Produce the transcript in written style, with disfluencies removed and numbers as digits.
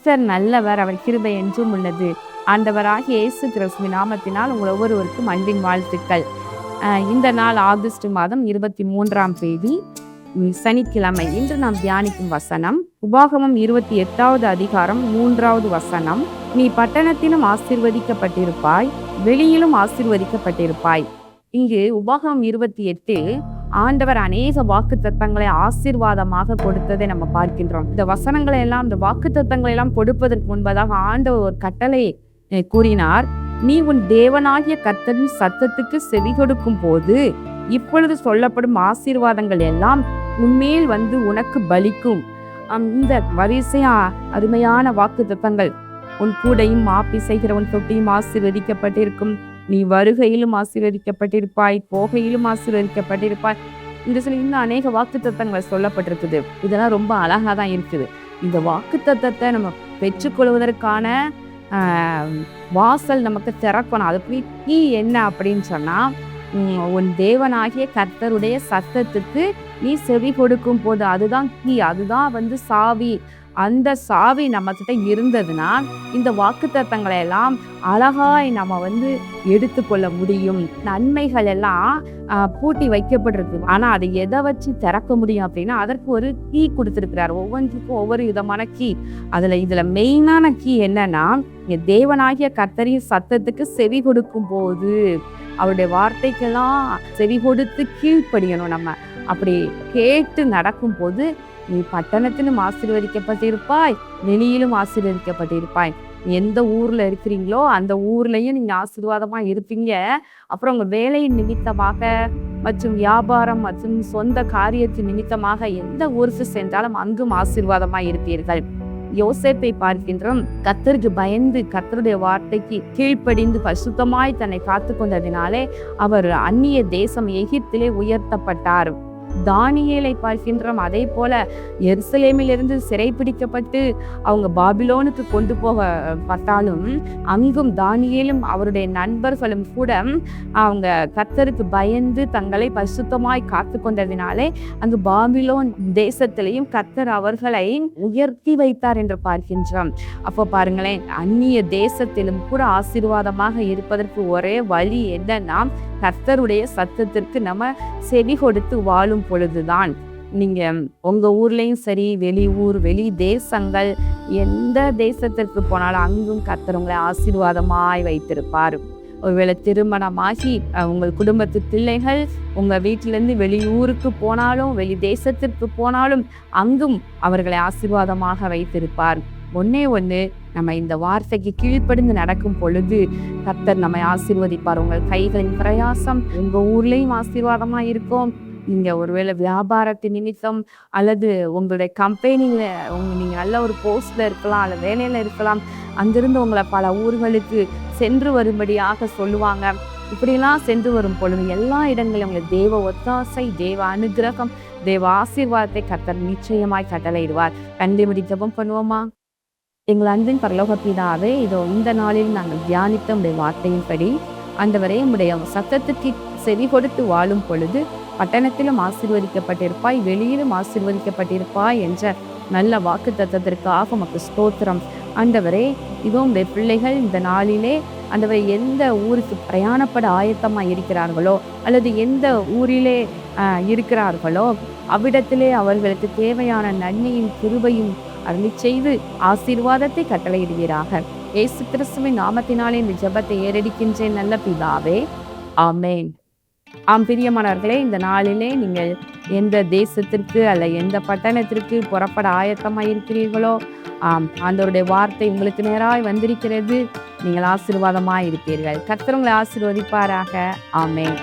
கர்த்தர் நல்லவர், அவர் கிருபை என்றும் உள்ளது. ஆண்டவராகிய இயேசு கிறிஸ்துவின் நாமத்தினால் உங்கள் ஒவ்வொருவருக்கும் அன்பின் வாழ்த்துக்கள். இந்த நாள் ஆகஸ்ட் மாதம் 23ஆம் தேதி சனிக்கிழமை. இன்று நாம் தியானிக்கும் வசனம் உபாகமம் 28வது அதிகாரம் 3வது வசனம். நீ பட்டணத்திலும் ஆசீர்வதிக்கப்பட்டிருப்பாய், வெளியிலும் ஆசீர்வதிக்கப்பட்டிருப்பாய். இங்கு உபாகமம் 28 ஆண்டவர் அநேக வாக்கு தத்தங்களை ஆசீர்வாதமாக கொடுத்ததை நம்ம பார்க்கின்றோம். இந்த வசனங்களை எல்லாம், இந்த வாக்கு தத்தங்களை எல்லாம் கொடுப்பதற்கு முன்பதாக ஆண்டவர் ஒரு கட்டளை கூறினார். நீ உன் தேவனாகிய கர்த்தரின் சத்தத்துக்கு செவி கொடுக்கும் போது இப்பொழுது சொல்லப்படும் ஆசீர்வாதங்கள் எல்லாம் உன்மேல் வந்து உனக்கு பலிக்கும். இந்த வரிசையா அருமையான வாக்கு தத்தங்கள். உன் கூடையும் மாப்பி செய்கிற உன் தொட்டியும் ஆசீர்வதிக்கப்பட்டிருக்கும். நீ வருகையிலும் ஆசீர்வதிக்கப்பட்டிருப்பாய், போகையிலும் ஆசீர்வதிக்கப்பட்டிருப்பாய். இந்த சொல்லி இன்னும் அநேக வாக்கு தத்தங்கள் சொல்லப்பட்டிருக்குது. இதெல்லாம் ரொம்ப அழகா தான் இருக்குது. இந்த வாக்கு தத்தத்தை நம்ம பெற்றுக்கொள்வதற்கான வாசல் நமக்கு திறக்கணும். அதுக்கு கீ என்ன அப்படின்னு சொன்னா, உன் தேவனாகிய கர்த்தருடைய சத்தத்துக்கு நீ செவி கொடுக்கும் போது அதுதான் கீ, அதுதான் வந்து சாவி. அந்த சாவி நம்ம கிட்ட இருந்ததுன்னா இந்த வாக்கு தத்தங்களை எல்லாம் அழகாய் நம்ம வந்து எடுத்துக்கொள்ள முடியும். நன்மைகள் எல்லாம் பூட்டி வைக்கப்பட்டிருக்கு. ஆனா அதை எதை வச்சு திறக்க முடியும் அப்படின்னா, அதற்கு ஒரு கீ கொடுத்திருக்கிறார். ஒவ்வொன்றுக்கும் ஒவ்வொரு விதமான கீ. இதுல மெயினான கீ என்னன்னா, தேவனாகிய கர்த்தரின் சத்தத்துக்கு செவி கொடுக்கும் போது, அவருடைய வார்த்தைக்கெல்லாம் செவி கொடுத்து கீழ்ப்படியணும். நம்ம அப்படி கேட்டு நடக்கும் போது நீ பட்டணத்திலும் ஆசீர்வதிக்கப்பட்டிருப்பாய், வெளியிலும் ஆசீர்வதிக்கப்பட்டிருப்பாய். எந்த ஊர்ல இருக்கிறீங்களோ அந்த ஊர்லயும் நீங்க ஆசீர்வாதமா இருப்பீங்க. அப்புறம் உங்க வேலையின் நிமித்தமாக மற்றும் வியாபாரம் மற்றும் சொந்த காரியத்தின் நிமித்தமாக எந்த ஊருக்கு சென்றாலும் அங்கும் ஆசீர்வாதமா இருப்பீர்கள். யோசேப்பை பார்க்கின்றோம். கர்த்தருக்கு பயந்து கர்த்தருடைய வார்த்தைக்கு கீழ்ப்படிந்து பரிசுத்தமாய் தன்னை காத்து கொண்டதினாலே அவர் அந்நிய தேசம் எகிப்திலே உயர்த்தப்பட்டார். தானியேலை பார்க்கின்றோம். அதே போல எருசலேமிலிருந்து சிறைப்பிடிக்கப்பட்டு அவங்க பாபிலோனுக்கு கொண்டு போகப்பட்டாலும் அங்கும் தானியேலும் அவருடைய நண்பர்களும் கூட அவங்க கர்த்தருக்கு பயந்து தங்களை பரிசுத்தமாய் காத்து கொண்டதினாலே அங்கு பாபிலோன் தேசத்திலையும் கர்த்தர் அவர்களை உயர்த்தி வைத்தார் என்று பார்க்கின்றோம். அப்போ பாருங்களேன், அந்நிய தேசத்திலும் கூட ஆசீர்வாதமாக இருப்பதற்கு ஒரே வழி என்னன்னா, கர்த்தருடைய சத்தத்திற்கு நம்ம செவி கொடுத்து வாழும் பொழுதுதான். நீங்க உங்க ஊர்லயும் சரி, வெளியூர் வெளி தேசங்கள் எந்த தேசத்திற்கு போனாலும் அங்கும் கர்த்தர் உங்களை ஆசீர்வாதமாய் வைத்திருப்பார். ஒருவேளை திருமணமாகி உங்கள் குடும்பத்து பிள்ளைகள் உங்க வீட்டிலிருந்து வெளியூருக்கு போனாலும் வெளி தேசத்திற்கு போனாலும் அங்கும் அவர்களை ஆசீர்வாதமாக வைத்திருப்பார். ஒண்ணு நம்ம இந்த வார்த்தைக்கு கீழ்ப்படிந்து நடக்கும் பொழுது கர்த்தர் நம்மை ஆசீர்வதிப்பார். உங்கள் கைகளின் பிரயாசம் உங்க ஊர்லயும் ஆசீர்வாதமா இருக்கும். நீங்க ஒருவேளை வியாபாரத்தின் நிமித்தம் அல்லது உங்களுடைய கம்பெனியில நீங்க நல்ல ஒரு போஸ்ட்ல இருக்கலாம், அல்ல வேலையில இருக்கலாம். அங்கிருந்து உங்களை பல ஊர்களுக்கு சென்று வரும்படியாக சொல்லுவாங்க. இப்படிலாம் சென்று வரும் பொழுது எல்லா இடங்களிலும் உங்களை தேவ ஒத்தாசை, தேவ அனுகிரகம், தேவ ஆசீர்வாதத்தை கர்த்தர் நிச்சயமாய் கட்டளையிடுவார். கண்டிப்படி ஜெபம் பண்ணுவோமா? எங்கள் அன்பின் பரலோக பிதாவே, இதோ இந்த நாளில் நாங்கள் தியானித்த உடைய வார்த்தையின்படி ஆண்டவரே, உடைய சத்தத்துக்கு செவி கொடுத்து வாழும் பொழுது பட்டணத்திலும் ஆசீர்வதிக்கப்பட்டிருப்பாய், வெளியிலும் ஆசீர்வதிக்கப்பட்டிருப்பாய் என்ற நல்ல வாக்கு தத்தத்திற்காக உமக்கு ஸ்தோத்திரம். ஆண்டவரே, இதோ உடைய பிள்ளைகள் இந்த நாளிலே ஆண்டவரை எந்த ஊருக்கு பிரயாணப்பட ஆயத்தமாக இருக்கிறார்களோ அல்லது எந்த ஊரிலே இருக்கிறார்களோ அவ்விடத்திலே அவர்களுக்கு தேவையான நன்மையும் கிருபையும் அருளி செய்து ஆசீர்வாதத்தை கட்டளையிடுவீராக. இயேசு கிறிஸ்துவின் நாமத்தினாலே இந்த ஜெபத்தை ஏறெடுக்கின்றேன் நல்ல பிதாவே, ஆமென். பிரியமானவர்களே, இந்த நாளிலே நீங்கள் எந்த தேசத்திற்கு அல்ல எந்த பட்டணத்திற்கு புறப்பட ஆயத்தமாக இருக்கிறீர்களோ, ஆண்டவருடைய வார்த்தை உங்களுக்கு நேராய் வந்திருக்கிறது. நீங்கள் ஆசீர்வாதமாய் இருப்பீர்கள். கர்த்தர் உங்களை ஆசீர்வதிப்பாராக. ஆமென்.